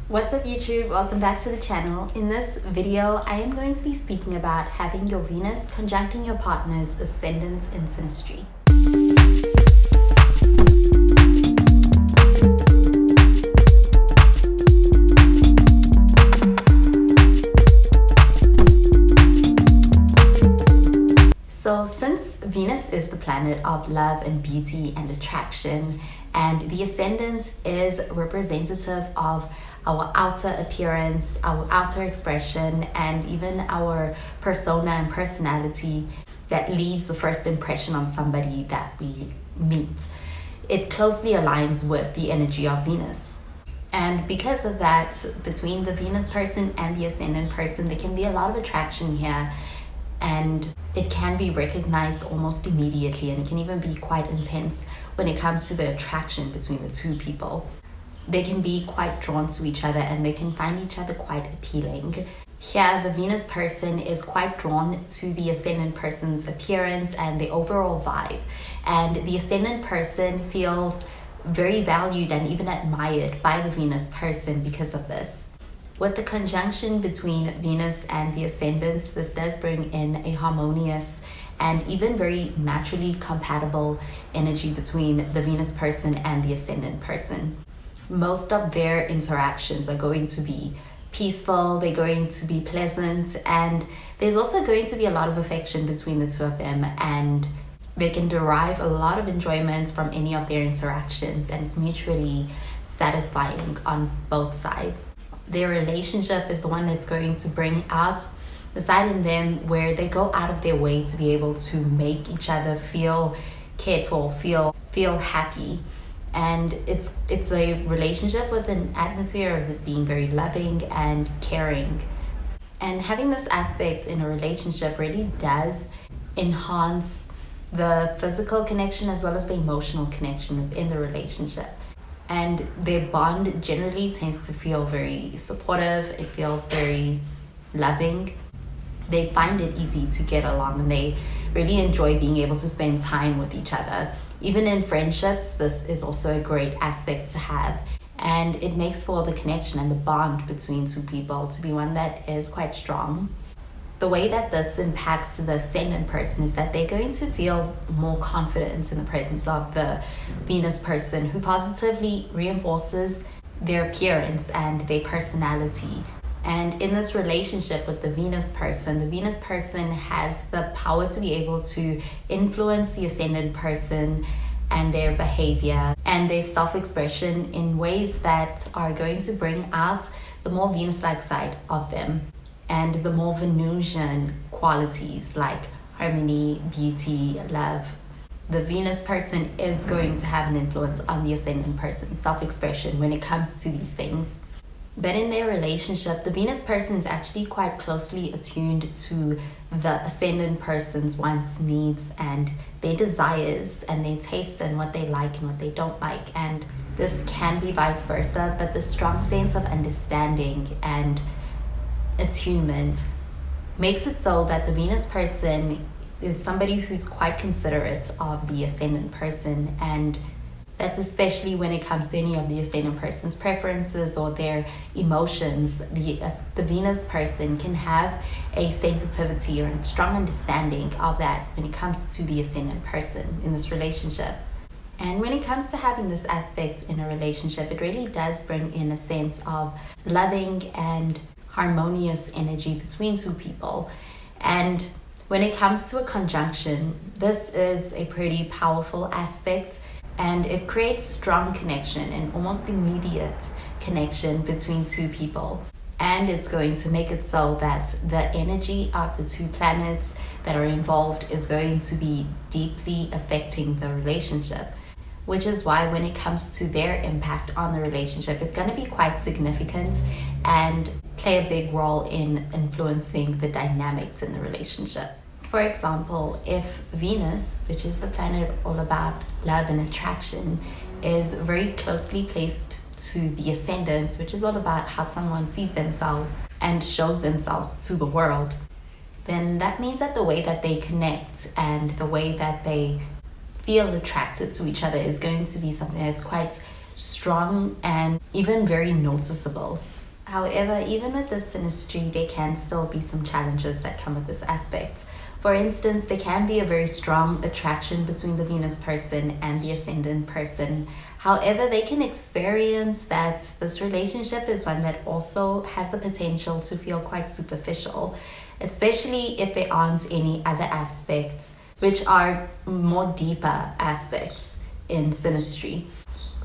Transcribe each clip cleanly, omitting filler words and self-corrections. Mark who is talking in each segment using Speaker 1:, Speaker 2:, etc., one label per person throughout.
Speaker 1: What's up YouTube? Welcome back to the channel. In this video, I am going to be speaking about having your Venus conjuncting your partner's ascendant in SYNASTRY. So since Venus is the planet of love and beauty and attraction, and the ascendant is representative of our outer appearance, our outer expression, and even our persona and personality that leaves the first impression on somebody that we meet, it closely aligns with the energy of Venus. And because of that, between the Venus person and the ascendant person, there can be a lot of attraction here, and it can be recognized almost immediately, and it can even be quite intense when it comes to the attraction between the two people. They can be quite drawn to each other and they can find each other quite appealing. Here, the Venus person is quite drawn to the ascendant person's appearance and the overall vibe, and the ascendant person feels very valued and even admired by the Venus person because of this. With the conjunction between Venus and the ascendant, this does bring in a harmonious and even very naturally compatible energy between the Venus person and the ascendant person. Most of their interactions are going to be peaceful, they're going to be pleasant, and there's also going to be a lot of affection between the two of them, and they can derive a lot of enjoyment from any of their interactions, and it's mutually satisfying on both sides. Their relationship is the one that's going to bring out the side in them where they go out of their way to be able to make each other feel cared for, feel happy. And it's a relationship with an atmosphere of it being very loving and caring. And having this aspect in a relationship really does enhance the physical connection as well as the emotional connection within the relationship. And their bond generally tends to feel very supportive, it feels very loving. They find it easy to get along and they really enjoy being able to spend time with each other. Even in friendships, this is also a great aspect to have, and it makes for the connection and the bond between two people to be one that is quite strong. The way that this impacts the ascendant person is that they're going to feel more confident in the presence of the Venus person, who positively reinforces their appearance and their personality. And in this relationship with the Venus person has the power to be able to influence the ascendant person and their behavior and their self-expression in ways that are going to bring out the more Venus-like side of them and the more Venusian qualities like harmony, beauty, love. The Venus person is going to have an influence on the ascendant person's self-expression when it comes to these things. But in their relationship, the Venus person is actually quite closely attuned to the ascendant person's wants, needs, and their desires and their tastes and what they like and what they don't like. And this can be vice versa, but the strong sense of understanding and attunement makes it so that the Venus person is somebody who's quite considerate of the ascendant person, and that's especially when it comes to any of the ascendant person's preferences or their emotions. The Venus person can have a sensitivity or a strong understanding of that when it comes to the ascendant person in this relationship. And when it comes to having this aspect in a relationship, it really does bring in a sense of loving and harmonious energy between two people. And when it comes to a conjunction, this is a pretty powerful aspect, and it creates strong connection and almost immediate connection between two people. And it's going to make it so that the energy of the two planets that are involved is going to be deeply affecting the relationship, which is why when it comes to their impact on the relationship, it's going to be quite significant and play a big role in influencing the dynamics in the relationship. For example, if Venus, which is the planet all about love and attraction, is very closely placed to the ascendant, which is all about how someone sees themselves and shows themselves to the world, then that means that the way that they connect and the way that they feel attracted to each other is going to be something that's quite strong and even very noticeable. However, even with this synastry, there can still be some challenges that come with this aspect. For instance, there can be a very strong attraction between the Venus person and the Ascendant person. However, they can experience that this relationship is one that also has the potential to feel quite superficial, especially if there aren't any other aspects, which are more deeper aspects in synastry,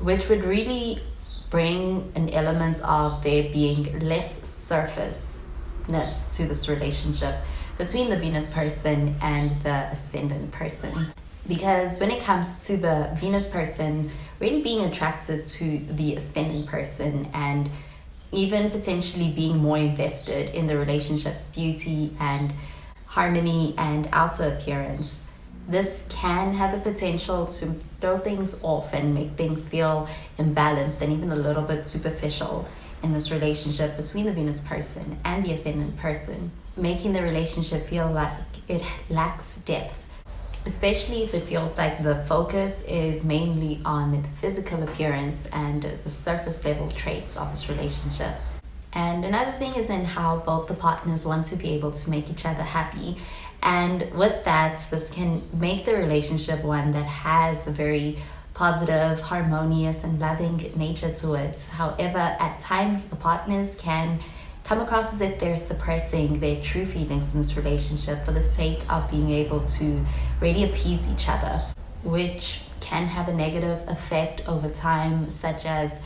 Speaker 1: which would really bring an element of there being less surfaceness to this relationship between the Venus person and the Ascendant person. Because when it comes to the Venus person really being attracted to the Ascendant person and even potentially being more invested in the relationship's beauty and harmony and outer appearance, this can have the potential to throw things off and make things feel imbalanced and even a little bit superficial in this relationship between the Venus person and the Ascendant person, making the relationship feel like it lacks depth, especially if it feels like the focus is mainly on the physical appearance and the surface level traits of this relationship. And another thing is in how both the partners want to be able to make each other happy. And with that, this can make the relationship one that has a very positive, harmonious, and loving nature to it. However, at times the partners can come across as if they're suppressing their true feelings in this relationship for the sake of being able to really appease each other, which can have a negative effect over time, such as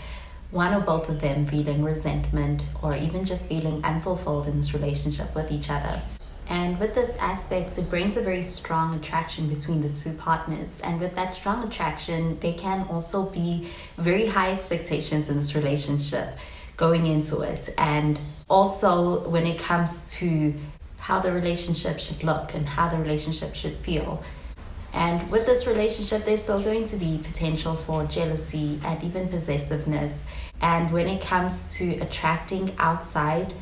Speaker 1: one or both of them feeling resentment or even just feeling unfulfilled in this relationship with each other. And with this aspect, it brings a very strong attraction between the two partners. And with that strong attraction, there can also be very high expectations in this relationship going into it. And also when it comes to how the relationship should look and how the relationship should feel. And with this relationship, there's still going to be potential for jealousy and even possessiveness. And when it comes to attracting outside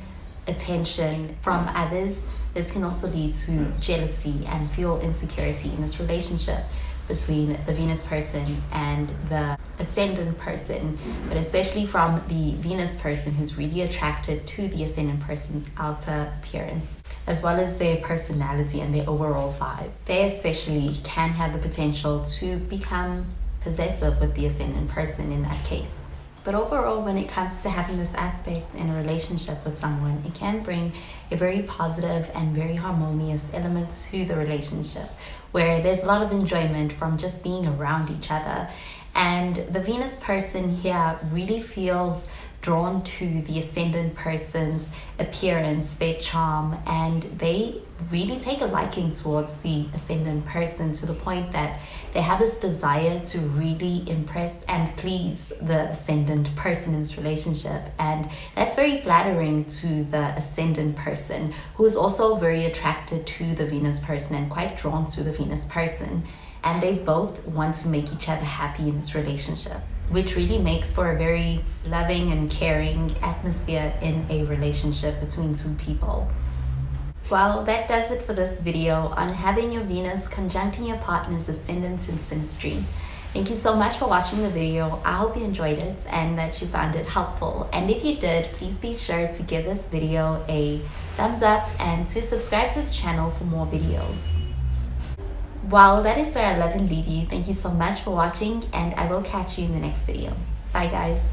Speaker 1: attention from others, this can also lead to jealousy and fuel insecurity in this relationship between the Venus person and the Ascendant person, but especially from the Venus person who's really attracted to the Ascendant person's outer appearance, as well as their personality and their overall vibe. They especially can have the potential to become possessive with the Ascendant person in that case. But overall, when it comes to having this aspect in a relationship with someone, it can bring a very positive and very harmonious element to the relationship, where there's a lot of enjoyment from just being around each other. And the Venus person here really feels drawn to the Ascendant person's appearance, their charm, and they really take a liking towards the Ascendant person to the point that they have this desire to really impress and please the Ascendant person in this relationship. And that's very flattering to the Ascendant person, who is also very attracted to the Venus person and quite drawn to the Venus person. And they both want to make each other happy in this relationship, which really makes for a very loving and caring atmosphere in a relationship between two people. Well, that does it for this video on having your Venus conjuncting your partner's ascendant in synastry. Thank you so much for watching the video. I hope you enjoyed it and that you found it helpful. And if you did, please be sure to give this video a thumbs up and to subscribe to the channel for more videos. Well, that is where I love and leave you. Thank you so much for watching, and I will catch you in the next video. Bye guys.